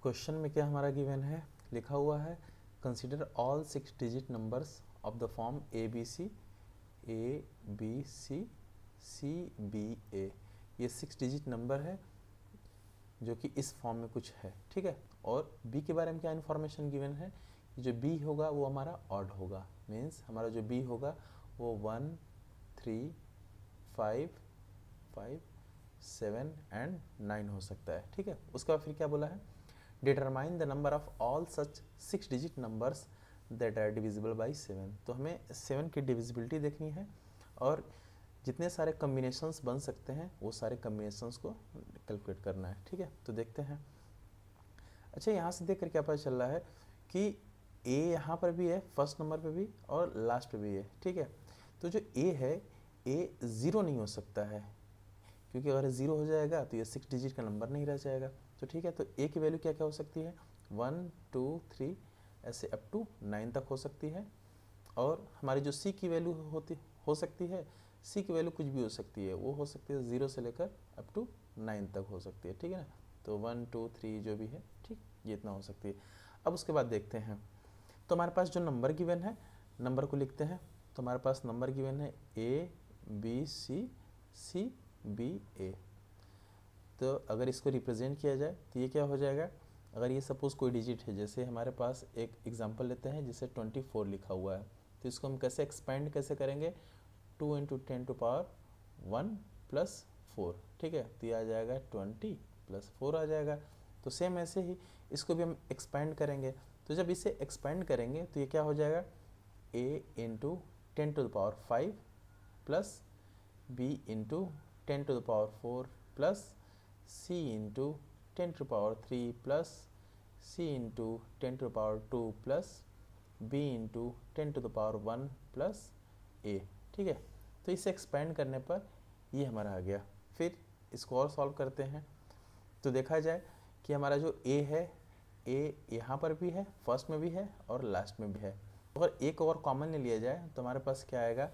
Question में क्या हमारा गिवन है, लिखा हुआ है consider all 6 digit numbers of the form A B C C B A. ये 6 डिजिट नंबर है जो कि इस फॉर्म में कुछ है, ठीक है। और बी के बारे में क्या इन्फॉर्मेशन गिवन है, जो बी होगा वो हमारा ऑड होगा, मीन्स हमारा जो बी होगा वो 1 3 5 5 7 एंड 9 हो सकता है, ठीक है। उसके बाद फिर क्या बोला है, determine the number of all such 6 digit numbers that are divisible by 7। तो हमें 7 की डिविजिबिलिटी देखनी है और जितने सारे कम्बिनेशंस बन सकते हैं वो सारे कम्बिनेशंस को कैलकुलेट करना है, ठीक है। तो देखते हैं। अच्छा, यहाँ से देख कर क्या पता चल रहा है कि ए यहाँ पर भी है, फर्स्ट नंबर पे भी और लास्ट पे भी है, ठीक है। तो जो ए है, ए 0 नहीं हो सकता है, क्योंकि अगर 0 हो जाएगा तो ये 6 डिजिट का नंबर नहीं रह जाएगा। तो ठीक है, तो ए की वैल्यू क्या क्या हो सकती है, 1 2 3 ऐसे अप टू 9 तक हो सकती है। और हमारी जो सी की वैल्यू हो सकती है, सी की वैल्यू कुछ भी हो सकती है, वो हो सकती है 0 से लेकर अप टू 9 तक हो सकती है, ठीक है ना। तो 1 2 3 जो भी है, ठीक, ये इतना हो सकती है। अब उसके बाद देखते हैं, तो हमारे पास जो नंबर गिवन है, नंबर को लिखते हैं। तो हमारे पास नंबर गिवन है ए बी सी बी ए। तो अगर इसको रिप्रेजेंट किया जाए तो ये क्या हो जाएगा, अगर ये सपोज़ कोई डिजिट है, जैसे हमारे पास एक एग्जांपल लेते हैं जिसे 24 लिखा हुआ है, तो इसको हम कैसे एक्सपेंड कैसे करेंगे, 2 × 10⁻1 + 4, ठीक है। तो ये आ जाएगा 20 + 4 आ जाएगा। तो सेम ऐसे ही इसको भी हम एक्सपेंड करेंगे। तो जब इसे एक्सपेंड करेंगे तो ये क्या हो जाएगा, a × 10⁻5 + b × 10⁻4 + c × 10⁻3 + c × 10⁻2 + b × 10⁻1 + a, ठीक है। तो इसे एक्सपेंड करने पर ये हमारा आ गया। फिर इसको और सॉल्व करते हैं। तो देखा जाए कि हमारा जो a है, a यहाँ पर भी है, फर्स्ट में भी है और लास्ट में भी है। अगर एक और कॉमन ले लिया जाए तो हमारे पास क्या आएगा,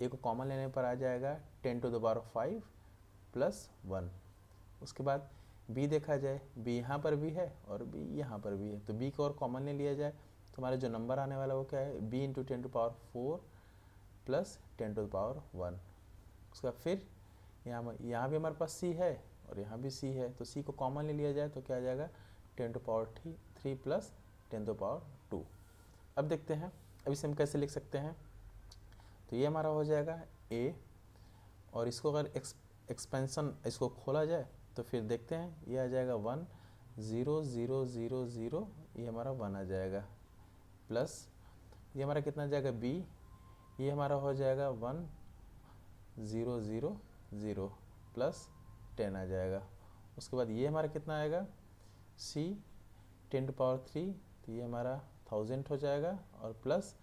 a को कॉमन लेने पर आ जाएगा 10⁻5 + 1। उसके बाद b देखा जाए, b यहाँ पर भी है और b यहाँ पर भी है, तो b को और कॉमन ले लिया जाए तो हमारा जो नंबर आने वाला वो क्या है, b × 10⁻4 + 10⁻1। उसका फिर यहाँ भी हमारे पास c है और यहाँ भी c है, तो c को कॉमन ले लिया जाए तो क्या आ जाएगा, 10⁻3 + 10⁻2। अब देखते हैं, अब इसे हम कैसे लिख सकते हैं। तो ये हमारा हो जाएगा a, और इसको अगर एक्सपेंशन इसको खोला जाए तो फिर देखते हैं, ये आ जाएगा 1 0 0 0 0, ये हमारा 1 आ जाएगा, प्लस ये हमारा कितना आ जाएगा b, ये हमारा हो जाएगा 1 0 0 0 + 10 आ जाएगा। उसके बाद ये हमारा कितना आएगा c 10⁻3, तो ये हमारा 1000 हो जाएगा और प्लस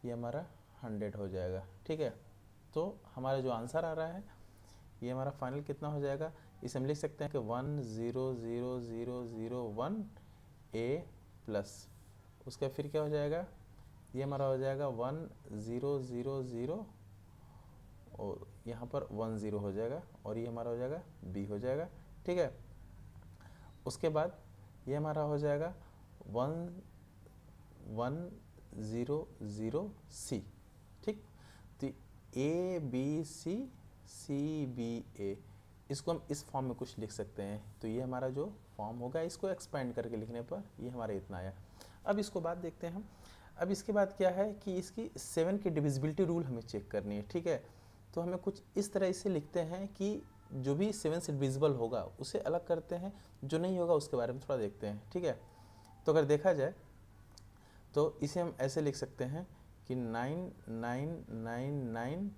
ये हमारा 100 हो जाएगा, ठीक है। तो हमारा जो आंसर आ रहा है ये हमारा फाइनल कितना हो जाएगा, इसे हम लिख सकते हैं कि 1 0 0 0 0 1 a प्लस उसका फिर क्या हो जाएगा, ये हमारा हो जाएगा 1 0 0 0 और यहाँ पर 1 0 हो जाएगा और ये हमारा हो जाएगा b हो जाएगा, ठीक है। उसके बाद ये हमारा हो जाएगा 1 1 0 0 c, ठीक। तो a b c b a, इसको हम इस फॉर्म में कुछ लिख सकते हैं। तो ये हमारा जो फॉर्म होगा, इसको एक्सपेंड करके लिखने पर ये हमारा इतना आया। अब इसको बाद देखते हैं हम। अब इसके बाद क्या है कि इसकी 7 की डिविजिबिलिटी रूल हमें चेक करनी है, ठीक है। तो हमें कुछ इस तरह इसे लिखते हैं कि जो भी 7 से डिविजिबल होगा उसे अलग करते हैं, जो नहीं होगा उसके बारे में थोड़ा देखते हैं, ठीक है। तो अगर देखा जाए तो इसे हम ऐसे लिख सकते हैं कि 9 9 9 9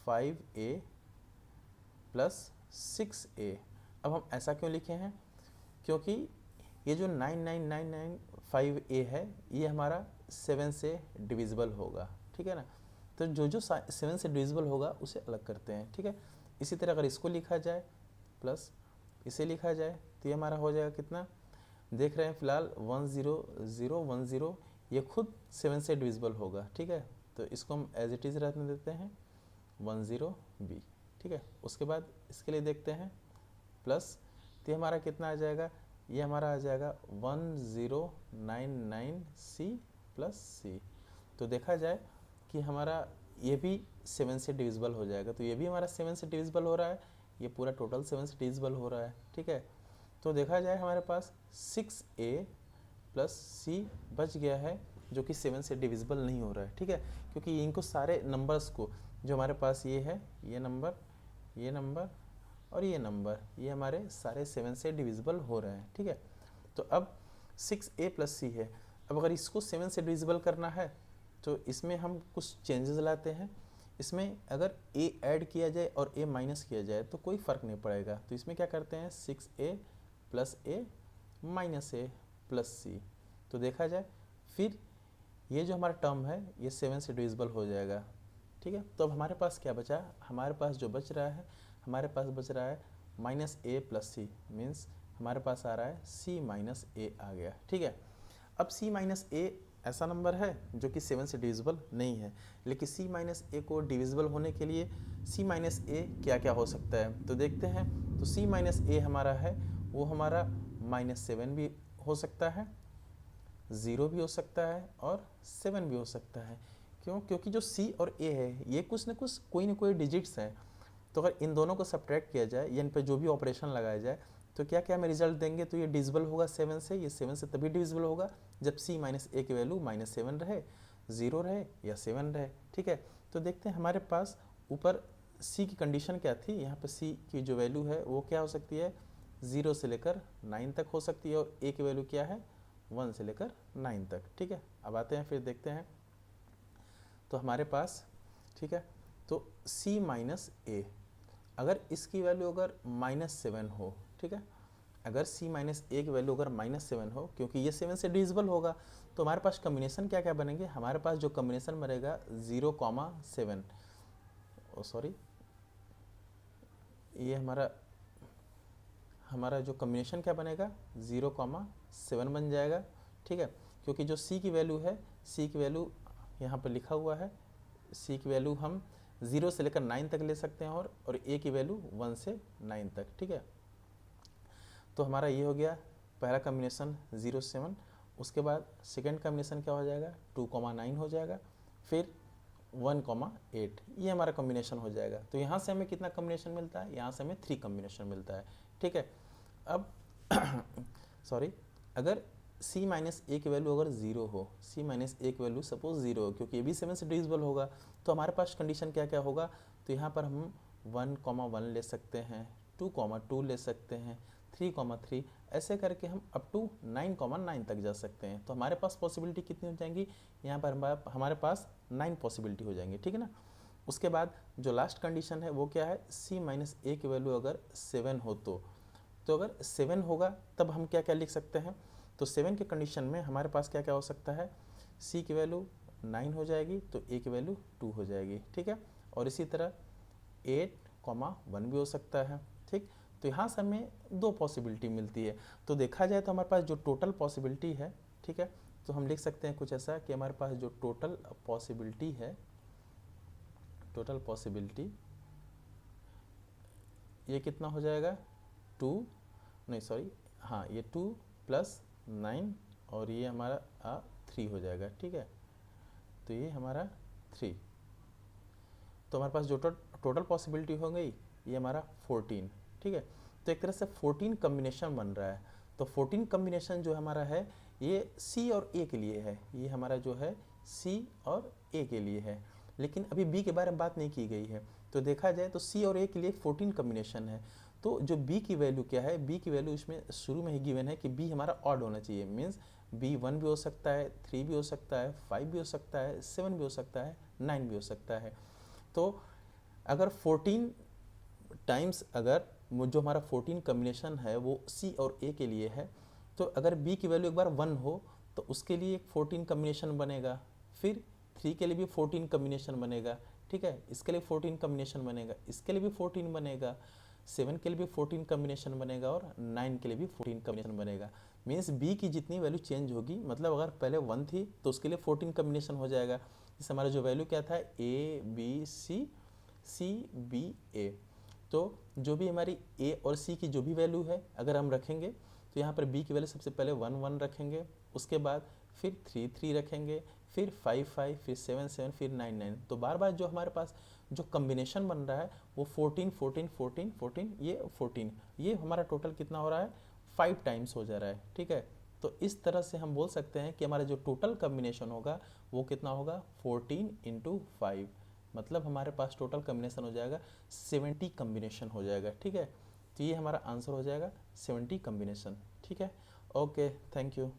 5a + 6a। अब हम ऐसा क्यों लिखे हैं, क्योंकि ये जो 99995a है ये हमारा 7 से डिविजिबल होगा, ठीक है ना। तो जो 7 से डिविजिबल होगा उसे अलग करते हैं, ठीक है। इसी तरह अगर इसको लिखा जाए प्लस इसे लिखा जाए तो ये हमारा हो जाएगा कितना, देख रहे हैं फिलहाल 1 0 0 1 0, ये खुद 7 से डिविजिबल होगा, ठीक है। तो इसको हम एज इट इज़ रहने देते हैं 1 0 b, ठीक है। उसके बाद इसके लिए देखते हैं प्लस, तो हमारा कितना आ जाएगा ये हमारा आ जाएगा 1099C प्लस C। तो देखा जाए कि हमारा ये भी 7 से डिविजिबल हो जाएगा, तो ये भी हमारा 7 से डिविजिबल हो रहा है, ये पूरा टोटल 7 से डिविजिबल हो रहा है, ठीक है। तो देखा जाए हमारे पास 6A प्लस C बच गया है, जो कि 7 से डिविजिबल नहीं हो रहा है, ठीक है, क्योंकि इनको सारे नंबर्स को जो हमारे पास ये है, ये नंबर और ये नंबर, ये हमारे सारे 7 से डिविजिबल हो रहे हैं, ठीक है। तो अब 6A प्लस C है। अब अगर इसको 7 से डिविजिबल करना है तो इसमें हम कुछ चेंजेस लाते हैं। इसमें अगर A ऐड किया जाए और A माइनस किया जाए तो कोई फ़र्क नहीं पड़ेगा। तो इसमें क्या करते हैं, 6A plus A minus A plus C। तो देखा जाए फिर ये जो हमारा टर्म है ये 7 से डिविजिबल हो जाएगा, ठीक है। तो अब हमारे पास क्या बचा, हमारे पास जो बच रहा है, हमारे पास बच रहा है minus A plus C, means हमारे पास आ रहा है C माइनस A आ गया, ठीक है। अब C माइनस A ऐसा नंबर है जो कि 7 से डिविजिबल नहीं है, लेकिन C माइनस A को डिविजिबल होने के लिए C माइनस A क्या क्या हो सकता है तो देखते हैं। तो C माइनस A हमारा है वो हमारा -7 भी हो सकता है, 0 भी हो सकता है और 7 भी हो सकता है। क्यों? क्योंकि जो C और A है ये कुछ न कुछ कोई न कोई डिजिट्स हैं। तो अगर इन दोनों को सब्ट्रैक्ट किया जाए या इन पर जो भी ऑपरेशन लगाया जाए तो क्या क्या हमें रिजल्ट देंगे, तो ये डिविजिबल होगा 7 से। ये 7 से तभी डिविजिबल होगा जब C माइनस A की वैल्यू -7 रहे, 0 रहे या 7 रहे, ठीक है। तो देखते हैं हमारे पास ऊपर C की कंडीशन क्या थी। यहाँ पे C की जो वैल्यू है वो क्या हो सकती है, 0 से लेकर 9 तक हो सकती है, और A की वैल्यू क्या है, 1 से लेकर 9 तक, ठीक है। अब आते हैं फिर देखते हैं तो हमारे पास, ठीक है, तो C माइनस A अगर इसकी वैल्यू अगर -7 हो, ठीक है, अगर C माइनस A की वैल्यू अगर -7 हो, क्योंकि ये 7 से डिविजिबल होगा, तो हमारे पास कम्बिनेशन क्या क्या बनेंगे, हमारे पास जो कम्बिनेशन बनेगा 0,7, सॉरी ये हमारा जो कम्बिनेशन क्या बनेगा 0,7 बन जाएगा, ठीक है। क्योंकि जो C की वैल्यू है, C की वैल्यू यहाँ पर लिखा हुआ है, C की वैल्यू हम 0 से लेकर 9 तक ले सकते हैं, और A की वैल्यू 1 से 9 तक, ठीक है। तो हमारा ये हो गया पहला कम्बिनेशन 0,7। उसके बाद सेकेंड कम्बिनेशन क्या हो जाएगा, 2,9 हो जाएगा, फिर 1,8, ये हमारा कम्बिनेशन हो जाएगा। तो यहाँ से हमें कितना कम्बिनेशन मिलता है, यहाँ से हमें 3 कम्बिनेशन मिलता है, ठीक है। अब सॉरी, अगर C माइनस A की वैल्यू अगर 0 हो, C माइनस A की वैल्यू सपोज 0 हो, क्योंकि ये भी 7 से डिविजिबल होगा, तो हमारे पास कंडीशन क्या क्या होगा, तो यहाँ पर हम 1,1 ले सकते हैं, 2,2 ले सकते हैं, 3,3, ऐसे करके हम अप टू 9,9 तक जा सकते हैं। तो हमारे पास पॉसिबिलिटी कितनी हो जाएंगी, यहाँ पर हमारे पास 9 पॉसिबिलिटी हो जाएंगी, ठीक है ना। उसके बाद जो लास्ट कंडीशन है वो क्या है, C माइनस A की वैल्यू अगर 7 हो, तो अगर 7 होगा तब हम क्या क्या लिख सकते हैं, तो 7 के कंडीशन में हमारे पास क्या क्या हो सकता है, C की वैल्यू 9 हो जाएगी, तो A की वैल्यू 2 हो जाएगी, ठीक है। और इसी तरह 8,1 भी हो सकता है, ठीक। तो यहाँ से हमें 2 पॉसिबिलिटी मिलती है। तो देखा जाए तो हमारे पास जो टोटल पॉसिबिलिटी है, ठीक है, तो हम लिख सकते हैं कुछ ऐसा कि हमारे पास जो टोटल पॉसिबिलिटी है, टोटल पॉसिबिलिटी ये कितना हो जाएगा, 2 नहीं सॉरी हाँ, ये 2 + 9 और ये हमारा 3 हो जाएगा, ठीक है। तो ये हमारा 3, तो हमारे पास जो टोटल पॉसिबिलिटी हो गई ये हमारा 14, ठीक है। तो एक तरह से 14 कम्बिनेशन बन रहा है। तो 14 कम्बिनेशन जो हमारा है ये C और A के लिए है, ये हमारा जो है C और A के लिए है, लेकिन अभी B के बारे में बात नहीं की गई है। तो देखा जाए तो C और A के लिए 14 कम्बिनेशन है। तो जो B की वैल्यू क्या है, B की वैल्यू इसमें शुरू में ही गिवन है कि B हमारा ऑड होना चाहिए, मीन्स B 1 भी हो सकता है, 3 भी हो सकता है, 5 भी हो सकता है, 7 भी हो सकता है, 9 भी हो सकता है। तो अगर 14 टाइम्स अगर जो हमारा 14 कम्बिनेशन है वो C और A के लिए है, तो अगर B की वैल्यू एक बार 1 हो तो उसके लिए एक 14 कम्बिनेशन बनेगा, फिर 3 के लिए भी 14 कम्बिनेशन बनेगा, ठीक है, इसके लिए 14 कम्बिनेशन बनेगा, इसके लिए भी 14 बनेगा, 7 के लिए भी 14 कम्बिनेशन बनेगा और 9 के लिए भी 14 कम्बिनेशन बनेगा। मीन्स B की जितनी वैल्यू चेंज होगी, मतलब अगर पहले 1 थी तो उसके लिए 14 कम्बिनेशन हो जाएगा। इस हमारा जो वैल्यू क्या था, ABCCBA, तो जो भी हमारी A और C की जो भी वैल्यू है अगर हम रखेंगे तो यहाँ पर बी की वैल्यू सबसे पहले 1 1 रखेंगे, उसके बाद फिर 3 3 रखेंगे, फिर 5 5, फिर 7 7, फिर 9 9। तो बार बार जो हमारे पास जो कम्बिनेशन बन रहा है वो 14 14 14 14, ये 14, ये हमारा टोटल कितना हो रहा है 5 टाइम्स हो जा रहा है, ठीक है। तो इस तरह से हम बोल सकते हैं कि हमारा जो टोटल कम्बिनेशन होगा वो कितना होगा 14 × 5, मतलब हमारे पास टोटल कम्बिनेशन हो जाएगा 70 कम्बिनेशन हो जाएगा, ठीक है। तो ये हमारा आंसर हो जाएगा 70 कम्बिनेशन, ठीक है। Okay, thank you.